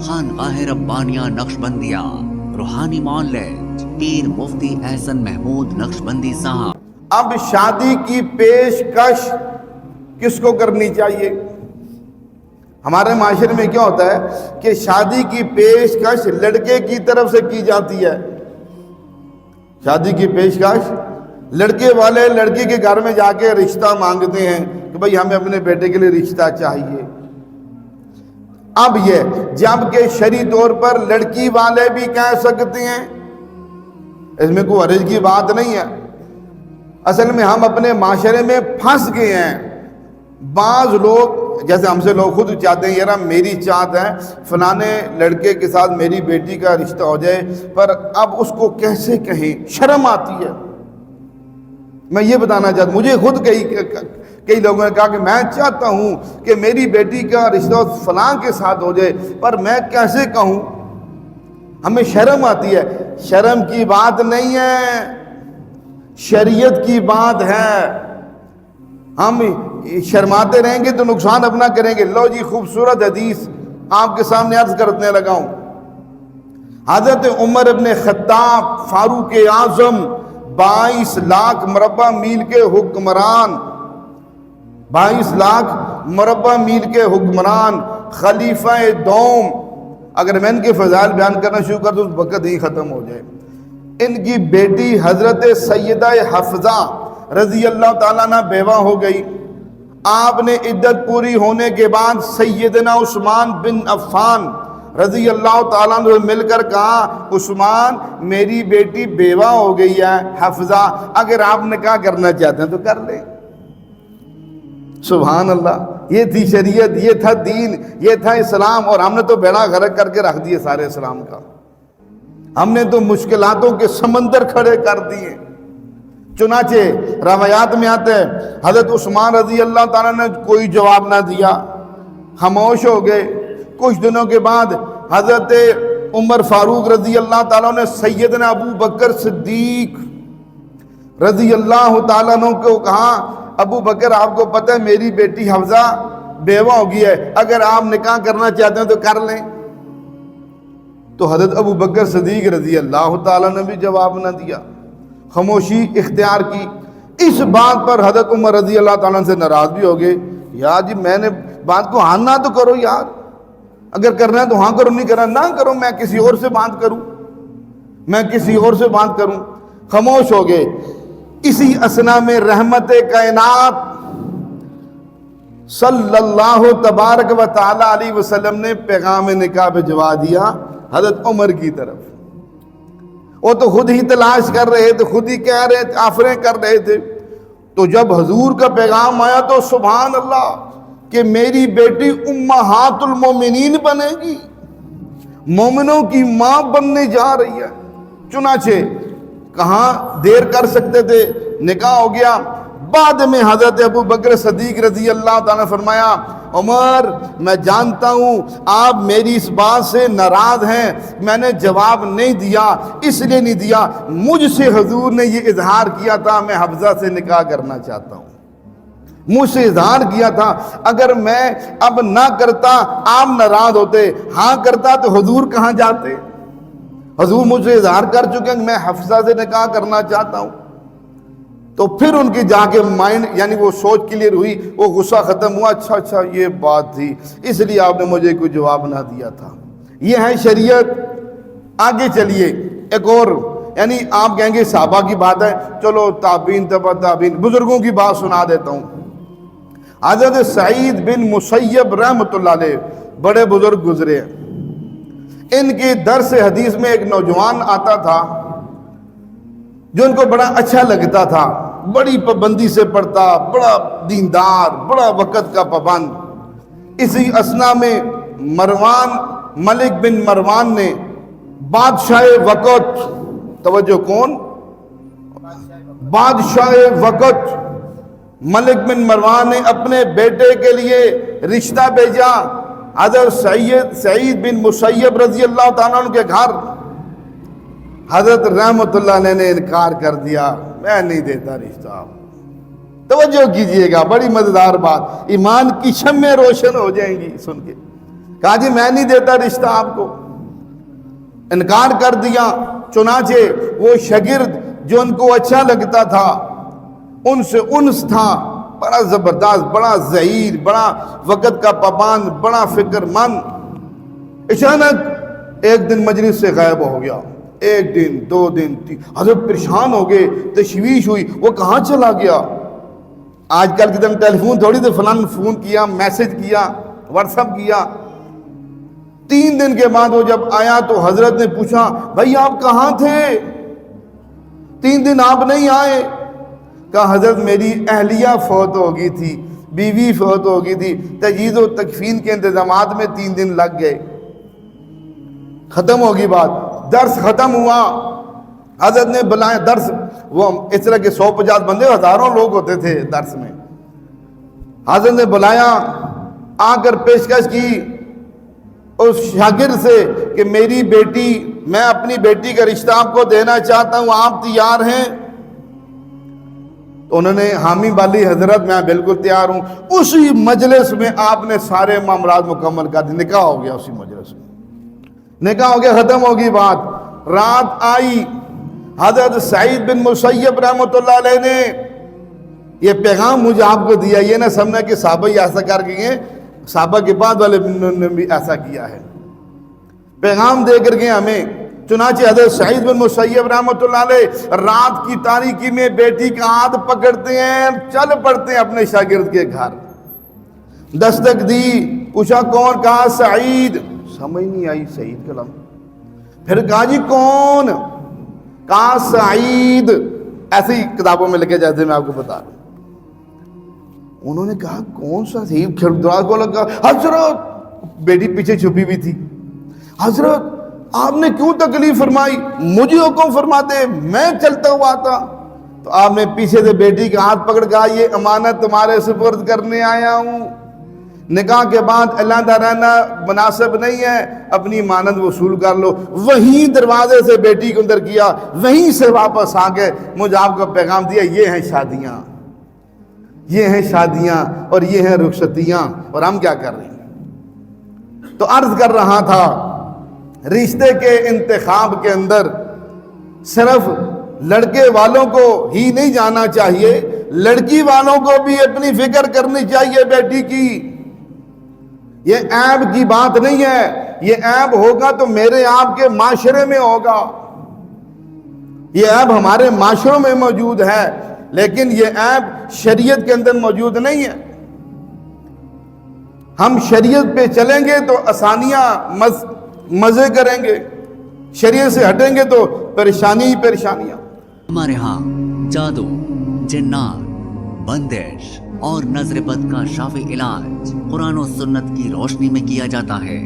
خانقاہ ربانیہ نقشبندیہ روحانی مولد پیر مفتی احسن محمود نقشبندی صاحب۔ اب شادی کی پیشکش کس کو کرنی چاہیے؟ ہمارے معاشرے میں کیا ہوتا ہے کہ شادی کی پیشکش لڑکے کی طرف سے کی جاتی ہے۔ شادی کی پیشکش لڑکے والے لڑکی کے گھر میں جا کے رشتہ مانگتے ہیں کہ بھئی ہمیں اپنے بیٹے کے لیے رشتہ چاہیے۔ اب یہ جب کہ شرعی طور پر لڑکی والے بھی کہہ سکتے ہیں، اس میں کوئی حرج کی بات نہیں ہے۔ اصل میں ہم اپنے معاشرے میں پھنس گئے ہیں۔ بعض لوگ جیسے ہم سے لوگ خود چاہتے ہیں یار میری چاہت ہے فلانے لڑکے کے ساتھ میری بیٹی کا رشتہ ہو جائے، پر اب اس کو کیسے کہیں، شرم آتی ہے۔ میں یہ بتانا چاہتا ہوں، مجھے خود کئی لوگوں نے کہا کہ میں چاہتا ہوں کہ میری بیٹی کا رشتہ فلاں کے ساتھ ہو جائے، پر میں کیسے کہوں، ہمیں شرم آتی ہے۔ شرم کی بات نہیں ہے، شریعت کی بات ہے۔ ہم شرماتے رہیں گے تو نقصان اپنا کریں گے۔ لو جی خوبصورت حدیث آپ کے سامنے عرض کرنے لگا ہوں۔ حضرت عمر ابن خطاب فاروق اعظم 22 لاکھ مربع میل کے حکمران، 22 لاکھ مربع میل کے حکمران، خلیفہ دوم۔ اگر میں ان کے فضائل بیان کرنا شروع کر دوں تو وقت ہی ختم ہو جائے۔ ان کی بیٹی حضرت سیدہ حفصہ رضی اللہ تعالیٰ عنہ بیوہ ہو گئی۔ آپ نے عدت پوری ہونے کے بعد سیدنا عثمان بن عفان رضی اللہ تعالیٰ عنہ مل کر کہا عثمان میری بیٹی بیوہ ہو گئی ہے حفصہ، اگر آپ نکاح کرنا چاہتے ہیں تو کر لیں۔ سبحان اللہ، یہ تھی شریعت، یہ تھا دین، یہ تھا اسلام، اور ہم نے تو بیڑا غرق کر کے رکھ دیے سارے اسلام کا۔ ہم نے تو مشکلاتوں کے سمندر کھڑے کر دیے۔ چنانچہ روایات میں آتے ہیں حضرت عثمان رضی اللہ تعالیٰ نے کوئی جواب نہ دیا، خاموش ہو گئے۔ کچھ دنوں کے بعد حضرت عمر فاروق رضی اللہ تعالیٰ نے سیدنا ابو بکر صدیق رضی اللہ تعالیٰ عنہ کو کہا ابو بکر آپ کو پتہ ہے میری بیٹی حفصہ بیوہ ہو گئی ہے، اگر آپ نکاح کرنا چاہتے ہیں تو کر لیں۔ تو حضرت ابو بکر صدیق رضی اللہ تعالیٰ نے بھی جواب نہ دیا، خاموشی اختیار کی۔ اس بات پر حضرت عمر رضی اللہ تعالیٰ سے ناراض بھی ہو گئے، یار جی میں نے بات کو ہاں نہ تو کرو یار، اگر کرنا ہے تو ہاں کرو، نہیں کرنا نہ کرو، میں کسی اور سے بات کروں، میں کسی اور سے بات کروں۔ خاموش ہو گئے۔ اسی اثنا میں رحمت کائنات صلی اللہ تبارک و تعالی علیہ وسلم نے پیغام نکاح بھجوا دیا حضرت عمر کی طرف۔ وہ تو خود ہی تلاش کر رہے تھے، خود ہی کہہ رہے تھے، آفریں کر رہے تھے۔ تو جب حضور کا پیغام آیا تو سبحان اللہ کہ میری بیٹی امہات المومنین بنے گی، مومنوں کی ماں بننے جا رہی ہے۔ چنانچہ کہاں دیر کر سکتے تھے، نکاح ہو گیا۔ بعد میں حضرت ابو بکر صدیق رضی اللہ تعالیٰ نے فرمایا عمر میں جانتا ہوں آپ میری اس بات سے ناراض ہیں، میں نے جواب نہیں دیا اس لیے نہیں دیا، مجھ سے حضور نے یہ اظہار کیا تھا میں حفصہ سے نکاح کرنا چاہتا ہوں، مجھ سے اظہار کیا تھا، اگر میں اب نہ کرتا آپ ناراض ہوتے، ہاں کرتا تو حضور کہاں جاتے؟ حضور مجھ سے اظہار کر چکے ہیں میں حفصہ سے نکاح کرنا چاہتا ہوں۔ تو پھر ان کی جا کے مائنڈ یعنی وہ سوچ کلیئر ہوئی، وہ غصہ ختم ہوا، اچھا یہ بات تھی، اس لیے آپ نے مجھے کوئی جواب نہ دیا تھا۔ یہ ہے شریعت۔ آگے چلیے ایک اور، یعنی آپ کہیں گے صحابہ کی بات ہے، چلو تابعین تبع تابعین، بزرگوں کی بات سنا دیتا ہوں۔ حضرت سعید بن مسیب رحمۃ اللہ علیہ بڑے بزرگ گزرے ہیں۔ ان کے درس حدیث میں ایک نوجوان آتا تھا جو ان کو بڑا اچھا لگتا تھا، بڑی پابندی سے پڑھتا، بڑا دیندار، بڑا وقت کا پابند۔ اسی اثنا میں مروان ملک بن مروان نے بادشاہ وقت، توجہ کون؟ بادشاہ وقت ملک بن مروان نے اپنے بیٹے کے لیے رشتہ بھیجا حضرت سعید بن مسیب رضی اللہ تعالیٰ عنہ کے گھر۔ حضرت رحمت اللہ علیہ نے انکار کر دیا، میں نہیں دیتا رشتہ۔ توجہ کیجئے گا، بڑی مزیدار بات، ایمان کی شمعیں روشن ہو جائیں گی سن کے۔ کہا جی میں نہیں دیتا رشتہ آپ کو، انکار کر دیا۔ چنانچہ وہ شاگرد جو ان کو اچھا لگتا تھا، ان سے انس تھا، بڑا زبردست، بڑا ذہین، بڑا وقت کا پابند، بڑا فکر مند، اچانک ایک دن مجلس سے غائب ہو گیا۔ ایک دن، 2 دن، 3، حضرت پریشان ہو گئے، تشویش ہوئی، وہ کہاں چلا گیا؟ آج کل کی طرح ٹیلی فون تھوڑی تو فلان فون کیا، میسج کیا، واٹس ایپ کیا۔ 3 دن کے بعد وہ جب آیا تو حضرت نے پوچھا بھائی آپ کہاں تھے؟ 3 دن آپ نہیں آئے۔ کہا حضرت میری اہلیہ فوت ہو گئی تھی، بیوی فوت ہو گئی تھی، تجہیز و تکفین کے انتظامات میں 3 دن لگ گئے۔ ختم ہوگی بات، درس ختم ہوا، حضرت نے بلایا درس، وہ اس طرح کے 150 بندے، ہزاروں لوگ ہوتے تھے درس میں۔ حضرت نے بلایا، آ کر پیشکش کی اس شاگرد سے کہ میری بیٹی، میں اپنی بیٹی کا رشتہ آپ کو دینا چاہتا ہوں، آپ تیار ہیں؟ تو انہوں نے حامی والی حضرت میں بالکل تیار ہوں۔ اسی مجلس میں آپ نے سارے معاملات مکمل کر دی، نکاح ہو گیا اسی مجلس میں، نکاح ہو گیا، ختم ہوگی بات۔ رات آئی، حضرت سعید بن مسیب رحمۃ اللہ علیہ نے یہ پیغام مجھے آپ کو دیا، یہ نہ سمجھنا کہ صحابہ ہی ایسا کر گئے، صحابہ کے بعد والے نے بھی ایسا کیا ہے، پیغام دے کر گئے ہمیں۔ چنانچہ حضرت سعید بن مسیب رحمۃ اللہ علیہ رات کی تاریکی میں بیٹی کا ہاتھ پکڑتے ہیں، چل پڑتے ہیں اپنے شاگرد کے گھر۔ دستک دی، پوچھا کون؟ کہا سعید۔ سمجھ نہیں آئی سعید کا لفظ۔ پھر کہا جی کون؟ کہا سعید، ایسے ہی کتابوں میں لکھے جیسے میں آپ کو بتا رہا ہوں۔ انہوں نے کہا کون سا سعید؟ کھڑدراز کو لگا، حضرت، بیٹی پیچھے چھپی ہوئی تھی، حضرت آپ نے کیوں تکلیف فرمائی؟ مجھے حکم فرماتے، میں چلتا ہوا آتا۔ تو آپ نے پیچھے سے بیٹی کا ہاتھ پکڑ کہا یہ امانت تمہارے سپرد کرنے آیا ہوں، نکاح کے بعد علیحدہ رہنا مناسب نہیں ہے، اپنی امانت وصول کر لو۔ وہیں دروازے سے بیٹی کو اندر کیا، وہیں سے واپس آ گئے، مجھے آپ کو پیغام دیا یہ ہیں شادیاں، یہ ہیں شادیاں اور یہ ہیں رخصتیاں، اور ہم کیا کر رہے ہیں؟ تو عرض کر رہا تھا رشتے کے انتخاب کے اندر صرف لڑکے والوں کو ہی نہیں جانا چاہیے، لڑکی والوں کو بھی اپنی فکر کرنی چاہیے بیٹی کی۔ یہ عیب کی بات نہیں ہے، یہ عیب ہوگا تو میرے آپ کے معاشرے میں ہوگا، یہ عیب ہمارے معاشروں میں موجود ہے، لیکن یہ عیب شریعت کے اندر موجود نہیں ہے۔ ہم شریعت پہ چلیں گے تو آسانیاں مزے کریں گے، شریعت سے ہٹیں گے تو پریشانی ہی پریشانیاں۔ ہمارے ہاں جادو، جنات، بندش اور نظر بد کا شافی علاج قرآن و سنت کی روشنی میں کیا جاتا ہے۔